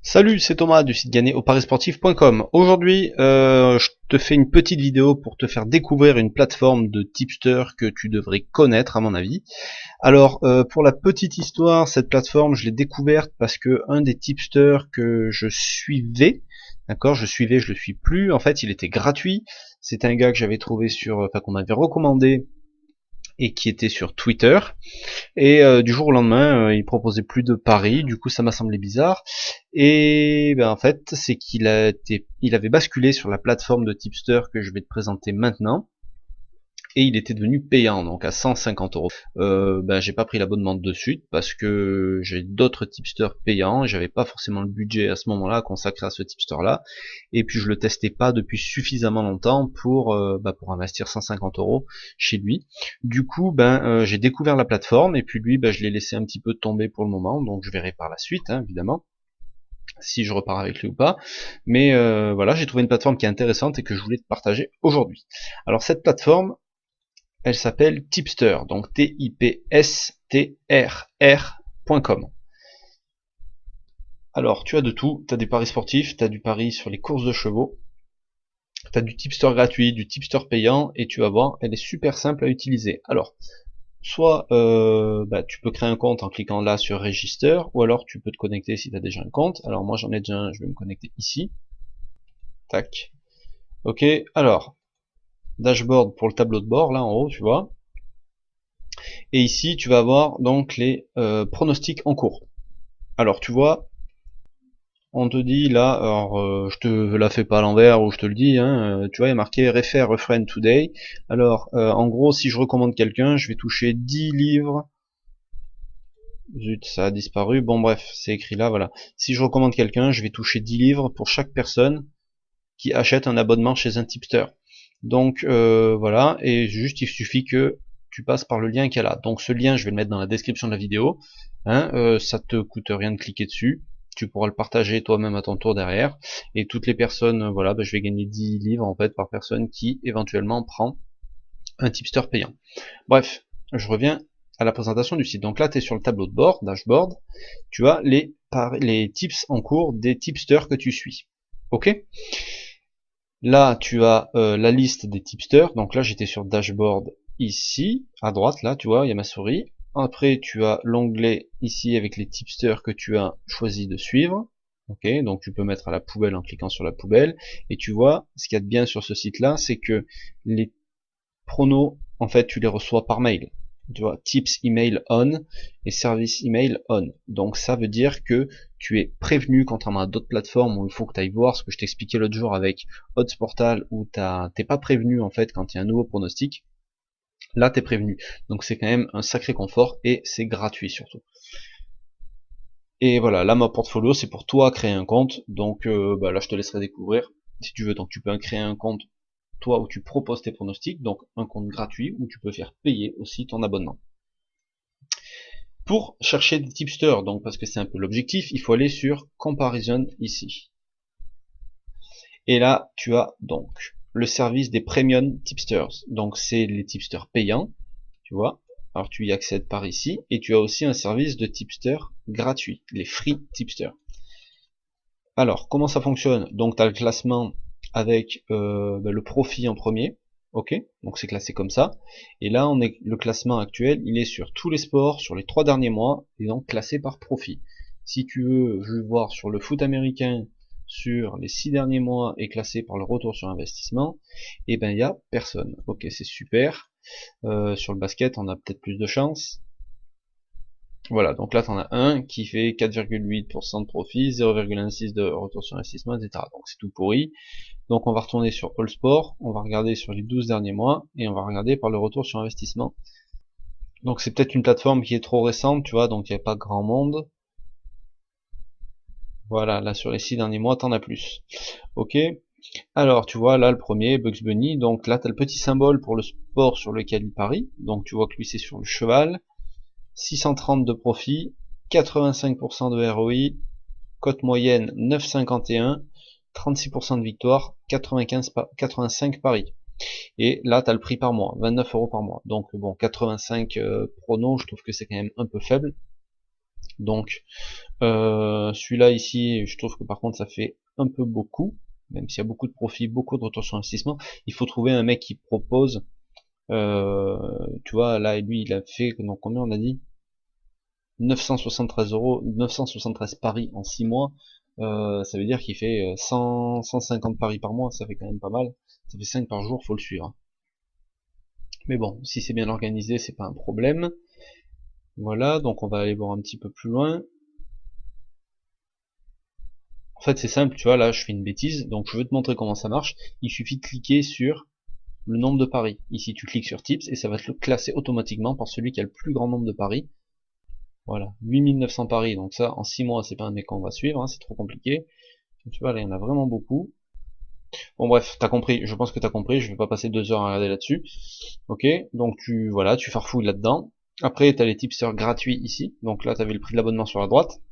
Salut, c'est Thomas du site gagner-au-parisportif.com. Aujourd'hui, je te fais une petite vidéo pour te faire découvrir une plateforme de tipster que tu devrais connaître à mon avis. Alors, pour la petite histoire, cette plateforme, je l'ai découverte parce que un des tipsters que je suivais, d'accord, je le suis plus. En fait, il était gratuit. C'était un gars que j'avais trouvé enfin qu'on m'avait recommandé et qui était sur Twitter. Et du jour au lendemain, il proposait plus de paris, du coup ça m'a semblé bizarre. Et ben, en fait, c'est il avait basculé sur la plateforme de tipster que je vais te présenter maintenant, et il était devenu payant, donc à 150 €. Ben, j'ai pas pris l'abonnement de suite parce que j'ai d'autres tipsters payants et j'avais pas forcément le budget à ce moment-là à consacrer à ce tipster-là. Et puis je le testais pas depuis suffisamment longtemps pour investir 150 € chez lui. Du coup, j'ai découvert la plateforme et puis lui, je l'ai laissé un petit peu tomber pour le moment, donc je verrai par la suite, hein, évidemment, si je repars avec lui ou pas. Mais voilà, j'ai trouvé une plateforme qui est intéressante et que je voulais te partager aujourd'hui. Alors cette plateforme, elle s'appelle Tipster, donc tipstrr.com. Alors, tu as de tout, tu as des paris sportifs, tu as du pari sur les courses de chevaux, tu as du tipster gratuit, du tipster payant, et tu vas voir, elle est super simple à utiliser. Alors, soit tu peux créer un compte en cliquant là sur Register, ou alors tu peux te connecter si tu as déjà un compte. Alors moi j'en ai déjà un, je vais me connecter ici. Tac. Ok, alors, dashboard pour le tableau de bord, là en haut, tu vois. Et ici, tu vas avoir donc les pronostics en cours. Alors, tu vois, on te dit là, alors je te la fais pas à l'envers ou je te le dis, hein, tu vois, il y a marqué Refer a friend today. Alors, en gros, si je recommande quelqu'un, je vais toucher 10 livres. Zut, ça a disparu. Bon, bref, c'est écrit là, voilà. Si je recommande quelqu'un, je vais toucher 10 livres pour chaque personne qui achète un abonnement chez un tipster. Donc, voilà, et juste, il suffit que tu passes par le lien qu'il y a là. Donc, ce lien, je vais le mettre dans la description de la vidéo. Hein, ça te coûte rien de cliquer dessus. Tu pourras le partager toi-même à ton tour derrière. Et toutes les personnes, voilà, je vais gagner 10 livres, en fait, par personne qui, éventuellement, prend un tipster payant. Bref, je reviens à la présentation du site. Donc là, tu es sur le tableau de bord, dashboard, tu as les tips en cours des tipsters que tu suis. Ok. Là, tu as la liste des tipsters. Donc là, j'étais sur dashboard ici, à droite, là, tu vois, il y a ma souris. Après, tu as l'onglet ici avec les tipsters que tu as choisi de suivre. Ok, donc tu peux mettre à la poubelle en cliquant sur la poubelle. Et tu vois, ce qu'il y a de bien sur ce site-là, c'est que les pronos, en fait, tu les reçois par mail. Tu vois, tips email on et service email on. Donc ça veut dire que tu es prévenu, contrairement à d'autres plateformes où il faut que tu ailles voir ce que je t'expliquais l'autre jour avec Odds Portal, où t'es pas prévenu en fait quand il y a un nouveau pronostic. Là t'es prévenu. Donc c'est quand même un sacré confort et c'est gratuit surtout. Et voilà, là mon portfolio c'est pour toi créer un compte. Donc là je te laisserai découvrir si tu veux. Donc tu peux créer un compte toi où tu proposes tes pronostics, donc un compte gratuit où tu peux faire payer aussi ton abonnement. Pour chercher des tipsters, donc parce que c'est un peu l'objectif, il faut aller sur Comparison ici. Et là, tu as donc le service des Premium Tipsters. Donc c'est les tipsters payants, tu vois. Alors tu y accèdes par ici, et tu as aussi un service de tipster gratuit, les Free Tipsters. Alors, comment ça fonctionne? Donc tu as le classement avec le profit en premier, ok, donc c'est classé comme ça, et là le classement actuel, il est sur tous les sports, sur les 3 derniers mois, et donc classé par profit. Si tu veux, je vais voir sur le foot américain, sur les 6 derniers mois, et classé par le retour sur investissement, et ben il n'y a personne, ok, c'est super. Sur le basket, on a peut-être plus de chance. Voilà, donc là, tu en as un qui fait 4,8% de profit, 0,16 de retour sur investissement, etc. Donc c'est tout pourri. Donc on va retourner sur All Sport, on va regarder sur les 12 derniers mois, et on va regarder par le retour sur investissement. Donc c'est peut-être une plateforme qui est trop récente, tu vois, donc il n'y a pas grand monde. Voilà, là sur les 6 derniers mois, t'en as plus. Ok. Alors tu vois, là le premier, Bugs Bunny, donc là t'as le petit symbole pour le sport sur lequel il parie. Donc tu vois que lui c'est sur le cheval. 630 de profit, 85% de ROI, cote moyenne 9,51, 36% de victoire, 85 paris. Et là, tu as le prix par mois, 29 € par mois. Donc bon, 85 pronos, je trouve que c'est quand même un peu faible. Donc celui-là ici, je trouve que par contre ça fait un peu beaucoup, même s'il y a beaucoup de profit, beaucoup de retour sur investissement. Il faut trouver un mec qui propose, tu vois, là lui il a fait, donc combien on a dit, 973 euros, 973 paris en 6 mois. Ça veut dire qu'il fait 150 paris par mois, ça fait quand même pas mal. Ça fait 5 par jour, faut le suivre. Mais bon, si c'est bien organisé, c'est pas un problème. Voilà, donc on va aller voir un petit peu plus loin. En fait, c'est simple, tu vois, là, je fais une bêtise, donc je veux te montrer comment ça marche. Il suffit de cliquer sur le nombre de paris. Ici, tu cliques sur Tips et ça va te le classer automatiquement par celui qui a le plus grand nombre de paris. Voilà, 8900 paris, donc ça, en 6 mois, c'est pas un mec qu'on va suivre, hein, c'est trop compliqué. Tu vois, là, il y en a vraiment beaucoup. Bon, bref, t'as compris, je pense que t'as compris, je vais pas passer 2 heures à regarder là-dessus. Ok, donc voilà, tu farfouilles là-dedans. Après, t'as les tipsters gratuits ici, donc là, t'avais le prix de l'abonnement sur la droite.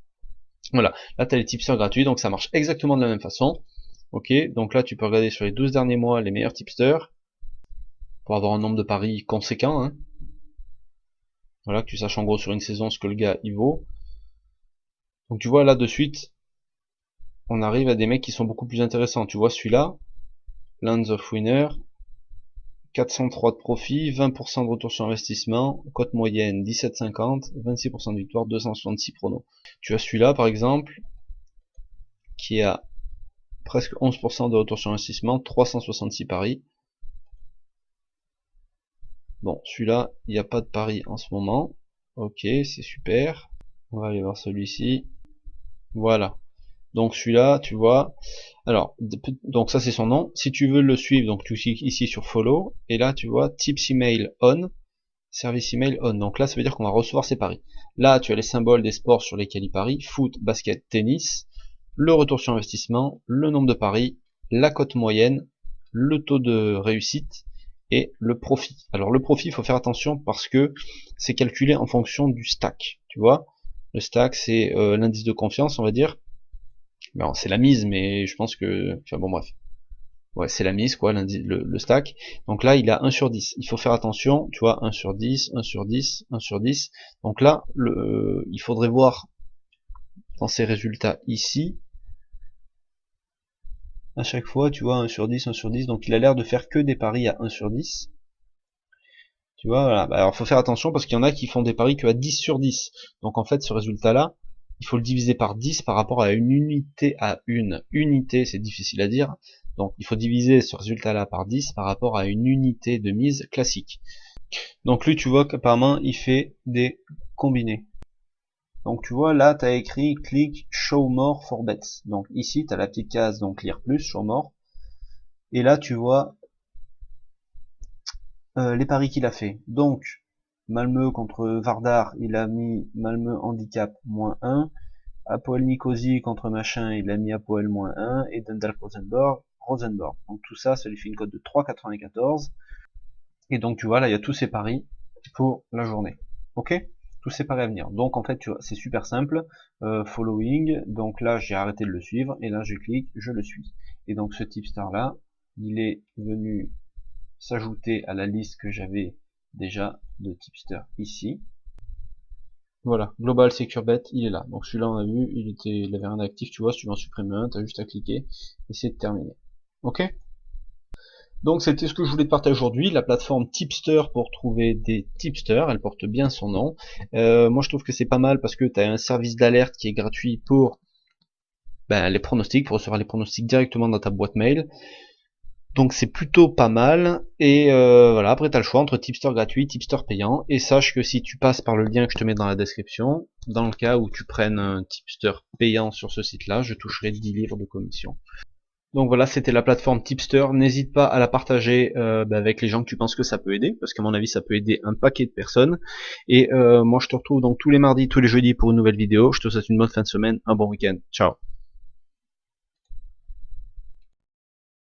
Voilà, là, t'as les tipsters gratuits, donc ça marche exactement de la même façon. Ok, donc là, tu peux regarder sur les 12 derniers mois les meilleurs tipsters, pour avoir un nombre de paris conséquent, hein. Voilà, que tu saches en gros sur une saison ce que le gars il vaut. Donc tu vois là de suite, on arrive à des mecs qui sont beaucoup plus intéressants. Tu vois celui-là, Lands of Winner, 403 de profit, 20% de retour sur investissement, cote moyenne 17,50, 26% de victoire, 266 pronos. Tu as celui-là par exemple, qui a presque 11% de retour sur investissement, 366 paris. Bon, celui-là, il n'y a pas de pari en ce moment. Ok, c'est super. On va aller voir celui-ci. Voilà. Donc celui-là, tu vois. Alors, donc ça c'est son nom. Si tu veux le suivre, donc tu cliques ici sur Follow. Et là, tu vois, Tips Email On, Service Email On. Donc là, ça veut dire qu'on va recevoir ses paris. Là, tu as les symboles des sports sur lesquels il parie. Foot, basket, tennis. Le retour sur investissement, le nombre de paris, la cote moyenne, le taux de réussite et le profit. Alors le profit, il faut faire attention parce que c'est calculé en fonction du stack. Tu vois, le stack, c'est l'indice de confiance, on va dire. Bon, c'est la mise, mais je pense que... Enfin bon, bref. Ouais, c'est la mise, quoi, le stack. Donc là, il a 1 sur 10. Il faut faire attention, tu vois, 1 sur 10, 1 sur 10, 1 sur 10. Donc là, il faudrait voir dans ces résultats ici, à chaque fois, tu vois, 1 sur 10, 1 sur 10. Donc il a l'air de faire que des paris à 1 sur 10. Tu vois, voilà. Bah, alors faut faire attention parce qu'il y en a qui font des paris que à 10 sur 10. Donc en fait, ce résultat-là, il faut le diviser par 10 par rapport à une unité, c'est difficile à dire. Donc il faut diviser ce résultat-là par 10 par rapport à une unité de mise classique. Donc lui, tu vois qu'apparemment, il fait des combinés. Donc tu vois, là, tu as écrit click show more for bets. Donc ici, tu as la petite case, donc lire plus, show more. Et là, tu vois les paris qu'il a fait. Donc, Malmö contre Vardar, il a mis Malmö handicap -1. Apoel Nicosie contre machin, il a mis Apoel -1. Et Dundalk Rosenborg. Donc tout ça, ça lui fait une cote de 3,94. Et donc tu vois, là, il y a tous ces paris pour la journée. Ok, tous ces paris à venir. Donc en fait, tu vois, c'est super simple. Following, donc là, j'ai arrêté de le suivre. Et là, je clique, je le suis. Et donc ce tipster là, il est venu s'ajouter à la liste que j'avais déjà de tipster ici. Voilà, Global Secure Bet, il est là. Donc celui-là, on a vu, il avait rien d'actif, tu vois, si tu veux en supprimer un, t'as juste à cliquer, et c'est terminé. Ok? Donc c'était ce que je voulais te partager aujourd'hui, la plateforme Tipster pour trouver des tipsters, elle porte bien son nom. Moi je trouve que c'est pas mal parce que tu as un service d'alerte qui est gratuit pour les pronostics, pour recevoir les pronostics directement dans ta boîte mail. Donc c'est plutôt pas mal, et voilà, après t'as le choix entre tipster gratuit, tipster payant, et sache que si tu passes par le lien que je te mets dans la description, dans le cas où tu prennes un tipster payant sur ce site là, je toucherai 10 livres de commission. Donc voilà, c'était la plateforme Tipster, n'hésite pas à la partager avec les gens que tu penses que ça peut aider, parce qu'à mon avis ça peut aider un paquet de personnes, et moi je te retrouve donc tous les mardis, tous les jeudis pour une nouvelle vidéo, je te souhaite une bonne fin de semaine, un bon week-end, ciao.